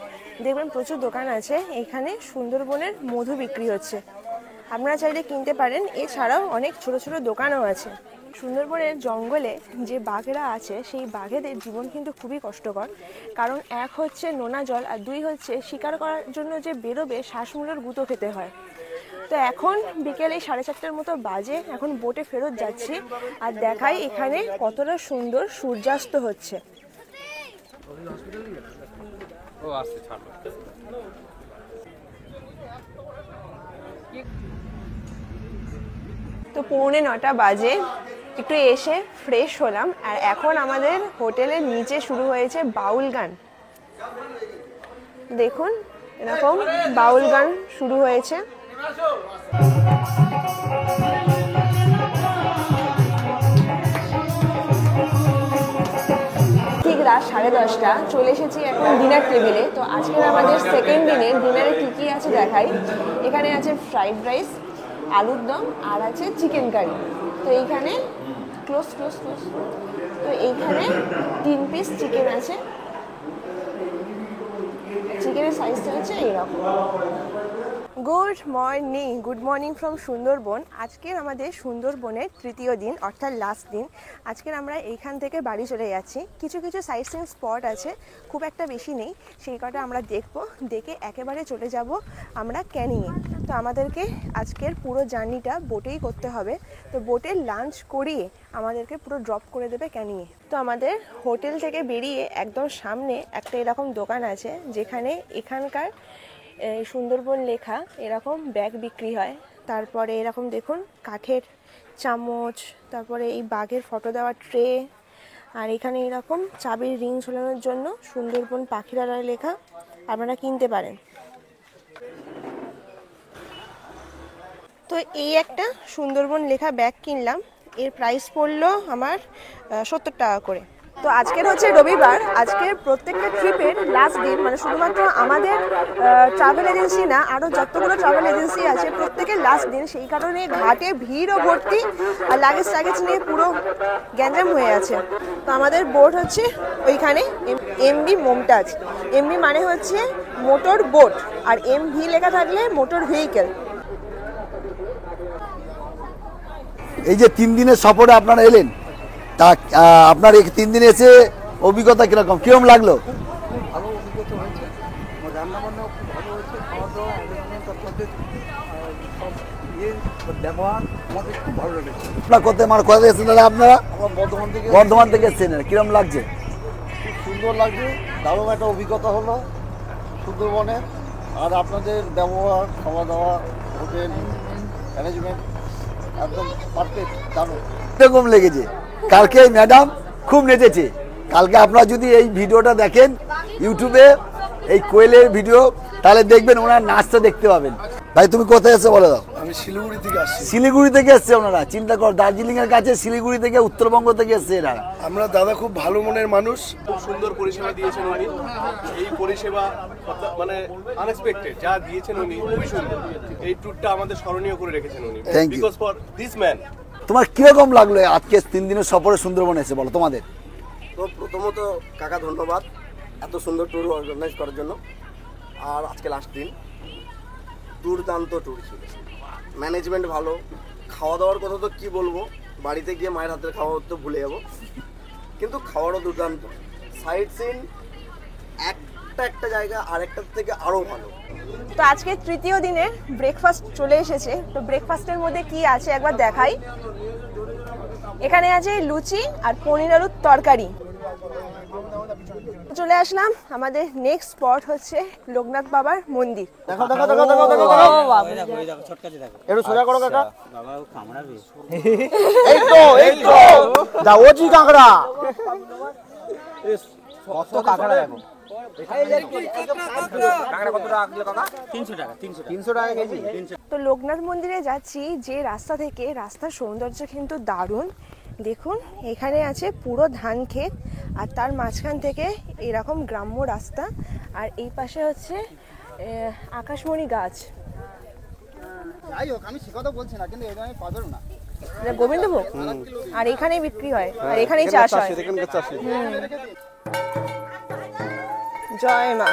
দেখবেন প্রচুর দোকান আছে, এখানে সুন্দরবনের মধু বিক্রি হচ্ছে, আপনারা চাইলে কিনতে পারেন। এছাড়াও অনেক ছোট ছোট দোকানও আছে। সুন্দরবনের জঙ্গলে যে বাঘেরা আছে, সেই বাঘেদের জীবন কিন্তু খুবই কষ্টকর, কারণ এক হচ্ছে নোনা জল, আর দুই হচ্ছে শিকার করার জন্য যে বেরোবে শ্বাসমূলের গুঁতো খেতে হয়। তো এখন বিকেলে 4:30টার মতো বাজে, এখন বোটে ফেরত যাচ্ছি, আর দেখাই এখানে কতটা সুন্দর সূর্যাস্ত হচ্ছে। তো 8:45 বাজে, একটু এসে ফ্রেশ হলাম, আর এখন আমাদের হোটেলের নিচে শুরু হয়েছে বাউল গান। দেখুন এরকম বাউল গান শুরু হয়েছে। ঠিক রাত 10:30 চলে এসেছি এখন ডিনার টেবিলে। তো আজকের আমাদের সেকেন্ড দিনে ডিনারে কী কী আছে দেখাই। এখানে আছে ফ্রাইড রাইস, আলুর দম, আর আছে চিকেন কারি। তো এইখানে ক্লোজ। তো এইখানে 3 পিস চিকেন আছে, চিকেনের সাইজটা হচ্ছে এইরকম। Good morning from Sundarban. আজকের আমাদের সুন্দরবনের তৃতীয় দিন, অর্থাৎ লাস্ট দিন। আজকের আমরা এইখান থেকে বাড়ি চলে যাচ্ছি। কিছু সাইট সিইং স্পট আছে, খুব একটা বেশি নেই, সেই কটা আমরা দেখে একেবারে চলে যাব আমরা ক্যানিংয়ে। তো আমাদেরকে আজকের পুরো জার্নিটা বোটেই করতে হবে। তো বোটে লাঞ্চ করিয়ে আমাদেরকে পুরো ড্রপ করে দেবে ক্যানিংয়ে। তো আমাদের হোটেল থেকে বেরিয়ে একদম সামনে একটা এরকম দোকান আছে, যেখানে এখানকার সুন্দরবন লেখা এরকম ব্যাগ বিক্রি হয়। তারপরে এরকম দেখুন কাঠের চামচ, তারপরে এই বাঘের ফটো দেওয়া ট্রে, আর এখানে এরকম চাবির রিং ঝোলানোর জন্য সুন্দরবন পাখিরালয় লেখা, আপনারা কিনতে পারেন। তো এই একটা সুন্দরবন লেখা ব্যাগ কিনলাম, এর প্রাইস পড়লো আমার 70 টাকা করে। তো আজকের হচ্ছে রবিবার, আজকের প্রত্যেকটা ট্রিপের লাস্ট দিন, মানে শুধুমাত্র আমাদের ট্রাভেল এজেন্সি না, আরও যতগুলো ট্রাভেল এজেন্সি আছে প্রত্যেকের লাস্ট দিন, সেই কারণে ঘাটে ভিড়ও ভর্তি আর লাগেজ নিয়ে পুরো গ্যাঞ্জাম হয়ে আছে। তো আমাদের বোট হচ্ছে ওইখানে এমভি মমতাজ। এমভি মানে হচ্ছে মোটর বোট, আর এমভি লেখা থাকলে মোটর ভেহিকেল। এই যে 3 দিনের সফরে আপনারা এলেন, তা আপনার এই 3 দিনে এসে অভিজ্ঞতা কিরকম লাগলো? ভালো অভিজ্ঞতা হয়েছে, রান্নাবান্নাও খুব ভালো হয়েছে, খাওয়া দাওয়া অ্যারেঞ্জমেন্ট আপনাদের সব ব্যবহার আমাদের খুব ভালো লেগেছে। আপনার কোথা থেকে এসেছেন দাদা আপনারা? আমরা বর্ধমান থেকে এসেছেন, কিরকম লাগছে? খুব সুন্দর লাগছে, দারুণ একটা অভিজ্ঞতা হলো সুন্দরবনে। আর আপনাদের ব্যবহার, খাওয়া দাওয়া, হোটেল অ্যারেঞ্জমেন্ট একদম পারফেক্ট, দারুণ। কিরকম লেগেছে? কালকে ম্যাডাম খুব নেচেছে। কালকে আপনারা যদি এই ভিডিওটা দেখেন ইউটিউবে, এই কোয়েলের ভিডিও, তাহলে দেখবেন ওনার নাচটা দেখতে পাবেন। ভাই তুমি কোথায় এসে বলে দাও? আমি শিলিগুড়ি থেকে আসছি। শিলিগুড়ি থেকে এসছে ওনারা, চিন্তা কর, দার্জিলিং এর কাছে শিলিগুড়ি থেকে, উত্তরবঙ্গ থেকে এসছে এরা। আমরা দাদা খুব ভালো মনের মানুষ। খুব সুন্দর পরিষেবা দিয়েছেন উনি। এই পরিষেবা মানে আনএক্সপেক্টেড যা দিয়েছেন উনি, খুবই সুন্দর। এই ট্যুরটা আমাদের স্মরণীয় করে রেখেছেন উনি। Thank you. Because for this man. তোমার কিরকম লাগলো আজকে 3 দিনের সফরে সুন্দরবন এসে, বলো তোমাদের? তো প্রথমত কাকা ধন্যবাদ এত সুন্দর ট্যুর অর্গানাইজ করার জন্য। আর আজকে লাস্ট দিন, দুর্দান্ত ট্যুর ছিল, ম্যানেজমেন্ট ভালো, খাওয়া দাওয়ার কথা তো কী বলবো, বাড়িতে গিয়ে মায়ের হাতের খাওয়া তো ভুলে যাবো, কিন্তু খাওয়ারও দুর্দান্ত। সাইট সিন একটা জায়গা আরেকটার থেকে আরও ভালো। তো আজকে তৃতীয় দিনের ব্রেকফাস্ট চলে এসেছে। তো ব্রেকফাস্টের মধ্যে কি আছে একবার দেখাই। এখানে আছে লুচি আর পনির আলুর তরকারি। চলে আসলাম, আমাদের নেক্সট স্পট হচ্ছে লোকনাথ বাবার মন্দির। দেখো একটু সোজা করো কাকা। এই তো দা ওজি কাঁকড়া, কত কাঁকড়া দেখো। 300 টাকা কেজি। তো লোকনাথ মন্দিরে যাচ্ছি যে রাস্তা থেকে, রাস্তার সৌন্দর্য কিন্তু দারুণ। দেখুন এখানে আছে পুরো ধান ক্ষেত, আর তার মাঝখান থেকে এরকম গ্রাম্য রাস্তা, আর এই পাশে হচ্ছে আকাশমণি গাছ। যাই হোক, আমি সে কথা বলছি না, কিন্তু এটা আমি পাবেন না। এটা গোবিন্দভোগ, আর এখানেই বিক্রি হয়, আর এখানেই চাষ হয়। জয় মা।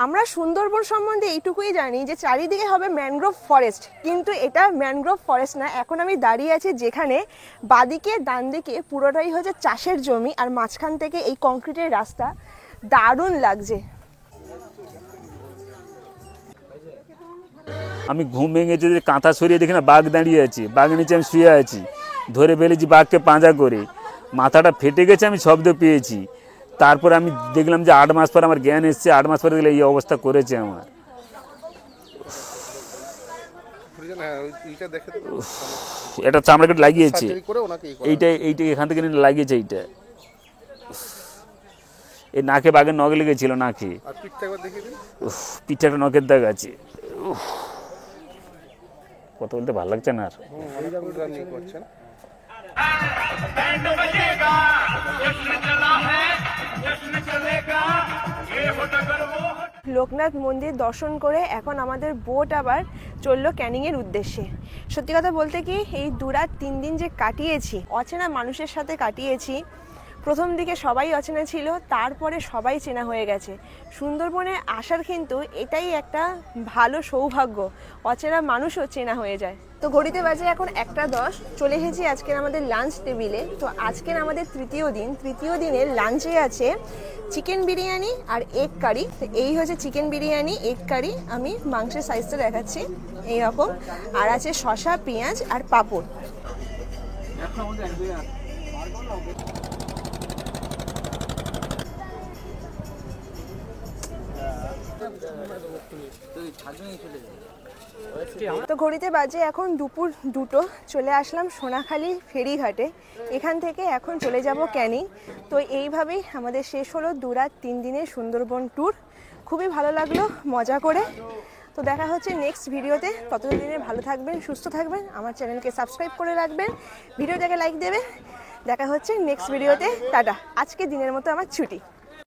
আমরা সুন্দরবন সম্বন্ধে এইটুকুই জানি যে চারিদিকে হবে ম্যানগ্রোভ ফরেস্ট, কিন্তু এটা ম্যানগ্রোভ ফরেস্ট না। এখন আমি দাঁড়িয়ে আছি যেখানে বাদিকে ডান দিকে পুরোটাই হচ্ছে চাষের জমি, আর মাঝখান থেকে এই কংক্রিটের রাস্তা, দারুণ লাগছে। আমি ঘুম ভেঙেছি যে কাঁথা সরিয়ে দেখি না বাঘ দাঁড়িয়ে আছে, বাঘ নিচে আমি শুয়ে আছি, ধরে ফেলেছি বাঘকে পাঁজা করে, মাথাটা ফেটে গেছে, আমি শব্দ পেয়েছি। তারপরে আমি দেখলাম যে 8 মাস পর আমার জ্ঞান এসছে, 8 মাস পরে দেখলে এই অবস্থা করেছে আমার। এটা চামড়া কেটে লাগিয়েছে, এইটা এখান থেকে লাগিয়েছে, এইটা এই নাকে বাঘের নখ লেগেছিল, নাকে পিঠে একটা নখের দাগ আছে। কথা বলতে ভালো লাগছে না আর। লোকনাথ মন্দির দর্শন করে এখন আমাদের বোট আবার চললো ক্যানিংয়ের উদ্দেশ্যে। সত্যি কথা বলতে কি, এই 2-3 দিন যে কাটিয়েছি, অচেনা মানুষের সাথে কাটিয়েছি। প্রথম দিকে সবাই অচেনা ছিল, তারপরে সবাই চেনা হয়ে গেছে। সুন্দরবনে আসার কিন্তু এটাই একটা ভালো সৌভাগ্য, অচেনা মানুষও চেনা হয়ে যায়। তো ঘড়িতে বাজে এখন 1:10, চলে এসেছি আজকের আমাদের লাঞ্চ টেবিলে। তো আজকের আমাদের তৃতীয় দিনের লাঞ্চে আছে চিকেন বিরিয়ানি আর এগ কারি। তো এই হচ্ছে চিকেন বিরিয়ানি, এগ কারি, আমি মাংসের সাইজটা দেখাচ্ছি এইরকম, আর আছে শসা, পেঁয়াজ আর পাঁপড়। তো ঘড়িতে বাজে এখন দুপুর 2টো। চলে আসলাম সোনাখালি ফেরিঘাটে। এখান থেকে এখন চলে যাব ক্যানিং। তো এইভাবেই আমাদের শেষ হলো 2 রাত 3 দিনের সুন্দরবন ট্যুর। খুবই ভালো লাগলো মজা করে। তো দেখা হচ্ছে নেক্সট ভিডিওতে। ততদিনে ভালো থাকবেন, সুস্থ থাকবেন, আমার চ্যানেলকে সাবস্ক্রাইব করে রাখবেন, ভিডিওটাকে লাইক দেবেন। দেখা হচ্ছে নেক্সট ভিডিওতে। টাটা। আজকে দিনের মতো আমার ছুটি।